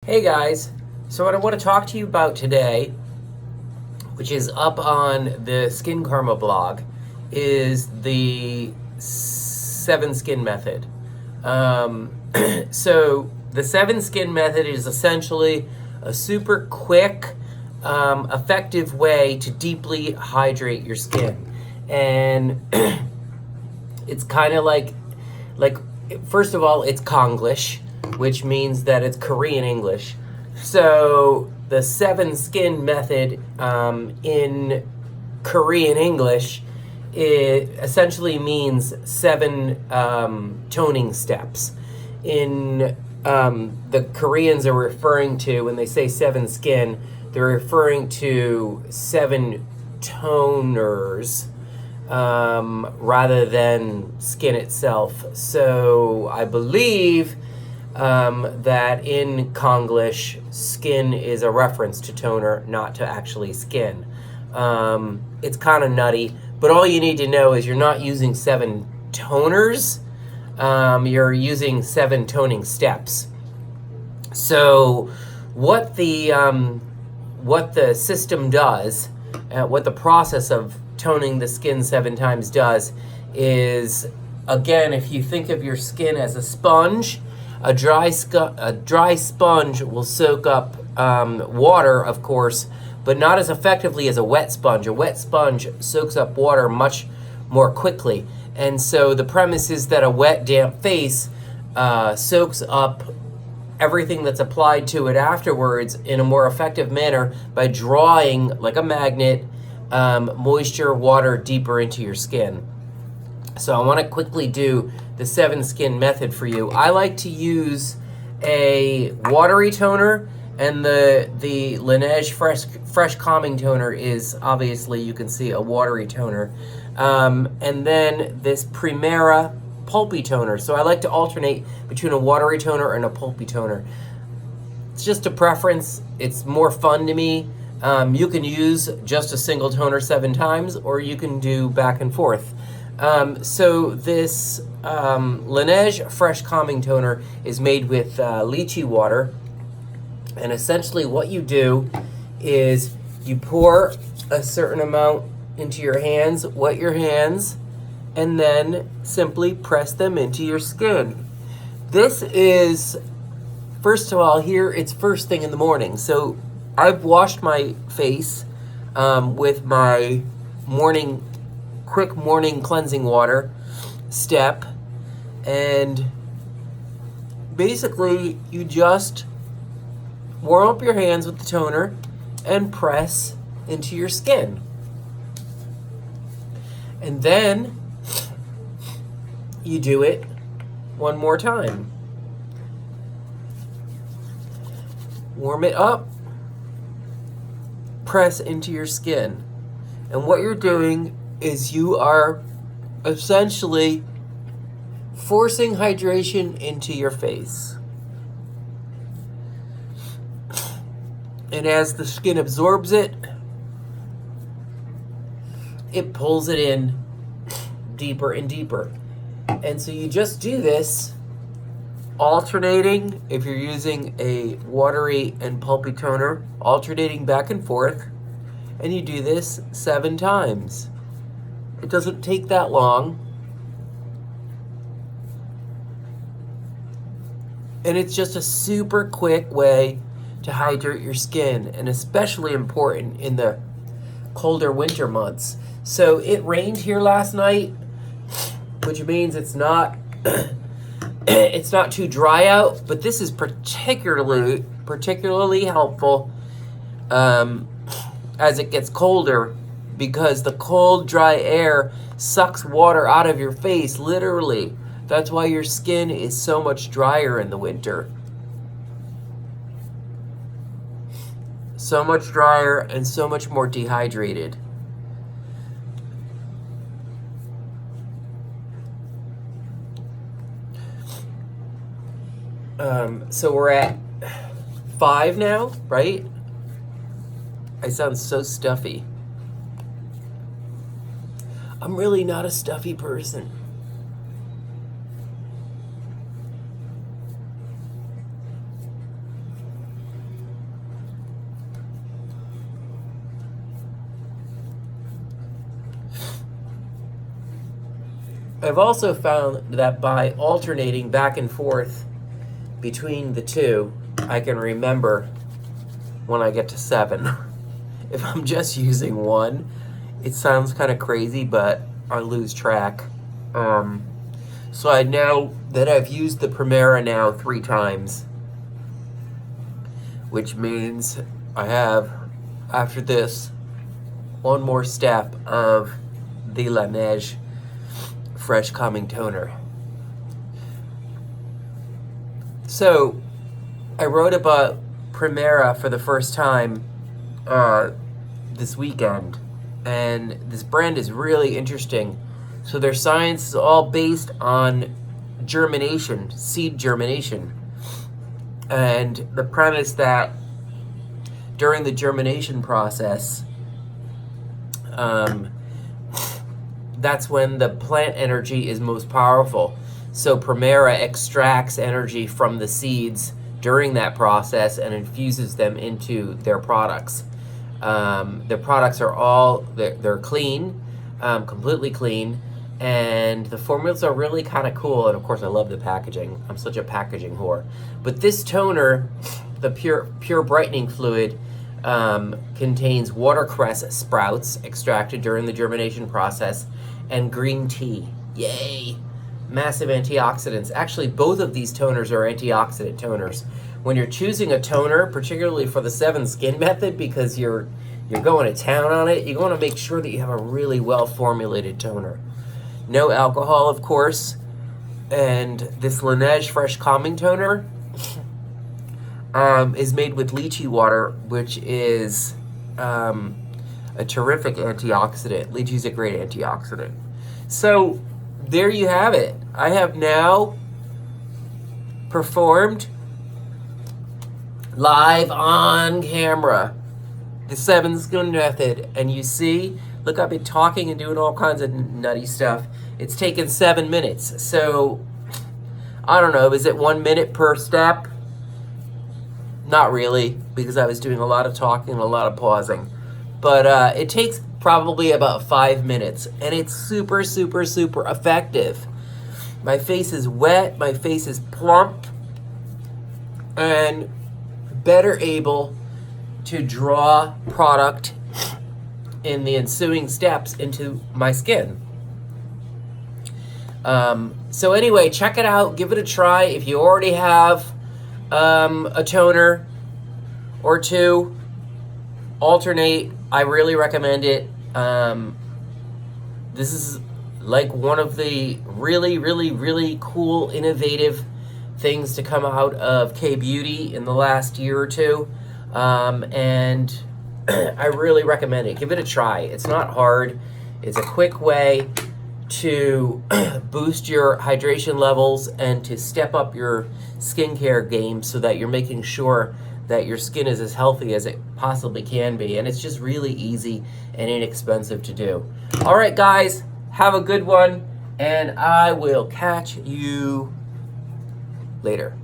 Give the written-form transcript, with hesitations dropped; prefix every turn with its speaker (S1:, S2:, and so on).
S1: Hey guys, so what I want to talk to you about today, which is up on the SKINCARMA blog, is the 7-skin method. So the 7-skin method is essentially a super quick, effective way to deeply hydrate your skin. And it's kind of like, first of all, it's Konglish, which means that it's Korean English. So the 7-skin method in Korean English, it essentially means 7 toning steps. In the Koreans are referring to, when they say 7-skin, they're referring to 7 toners rather than skin itself. So I believe that in Konglish, skin is a reference to toner, not to actually skin. It's kind of nutty, but all you need to know is you're not using 7 toners, you're using 7 toning steps. So what the system does, what the process of toning the skin 7 times does is, again, if you think of your skin as a sponge, a dry sponge will soak up water, of course, but not as effectively as a wet sponge. A wet sponge soaks up water much more quickly. And so the premise is that a wet, damp face soaks up everything that's applied to it afterwards in a more effective manner by drawing, like a magnet, moisture, water deeper into your skin. So I want to quickly do the 7-skin method for you. I like to use a watery toner, and the Laneige Fresh Calming Toner is, obviously, you can see, a watery toner. And then this Primera Pulpy Toner. So I like to alternate between a watery toner and a pulpy toner. It's just a preference. It's more fun to me. You can use just a single toner 7 times, or you can do back and forth. So this Laneige Fresh Calming Toner is made with lychee water. And essentially what you do is you pour a certain amount into your hands, wet your hands, and then simply press them into your skin. This is, first of all, here it's first thing in the morning. So I've washed my face with my quick morning cleansing water step, and basically you just warm up your hands with the toner and press into your skin. And then you do it one more time. Warm it up, press into your skin. And what you're doing is you are essentially forcing hydration into your face. And as the skin absorbs it, it pulls it in deeper and deeper. And so you just do this, alternating, if you're using a watery and pulpy toner, alternating back and forth, and you do this 7 times. It doesn't take that long. And it's just a super quick way to hydrate your skin, and especially important in the colder winter months. So it rained here last night, which means it's not it's not too dry out, but this is particularly helpful as it gets colder, because the cold, dry air sucks water out of your face, literally. That's why your skin is so much drier in the winter. So much drier and so much more dehydrated. So we're at 5 now, right? I sound so stuffy. I'm really not a stuffy person. I've also found that by alternating back and forth between the two, I can remember when I get to 7. If I'm just using one, it sounds kind of crazy, but I lose track. So I know that I've used the Primera now 3 times, which means I have, after this, one more step of the Laneige Fresh Calming Toner. So I wrote about Primera for the first time this weekend, and this brand is really interesting. So their science is all based on germination, seed germination, and the premise that during the germination process, that's when the plant energy is most powerful. So Primera extracts energy from the seeds during that process and infuses them into their products. Their products are all, they're clean, completely clean, and the formulas are really kind of cool. And of course I love the packaging. I'm such a packaging whore. But this toner, the pure brightening fluid, contains watercress sprouts extracted during the germination process and green tea. Yay! Massive antioxidants. Actually, both of these toners are antioxidant toners. When you're choosing a toner, particularly for the 7 Skin method, because you're going to town on it, you want to make sure that you have a really well formulated toner. No alcohol, of course. And this Laneige Fresh Calming Toner is made with lychee water, which is a terrific antioxidant. Lychee is a great antioxidant. So there you have it. I have now performed live on camera the 7 Skin method, and you see, look, I've been talking and doing all kinds of nutty stuff. It's taken 7 minutes. So I don't know, is it 1 minute per step? Not really, because I was doing a lot of talking and a lot of pausing. But it takes probably about 5 minutes, and it's super, super, super effective. My face is wet, my face is plump, and better able to draw product in the ensuing steps into my skin. So anyway, check it out, give it a try. If you already have a toner or 2, alternate. I really recommend it. This is like one of the really, really, really cool, innovative things to come out of K-Beauty in the last year or 2. And I really recommend it. Give it a try. It's not hard. It's a quick way to boost your hydration levels and to step up your skincare game so that you're making sure that your skin is as healthy as it possibly can be. And it's just really easy and inexpensive to do. All right, guys, have a good one, and I will catch you later.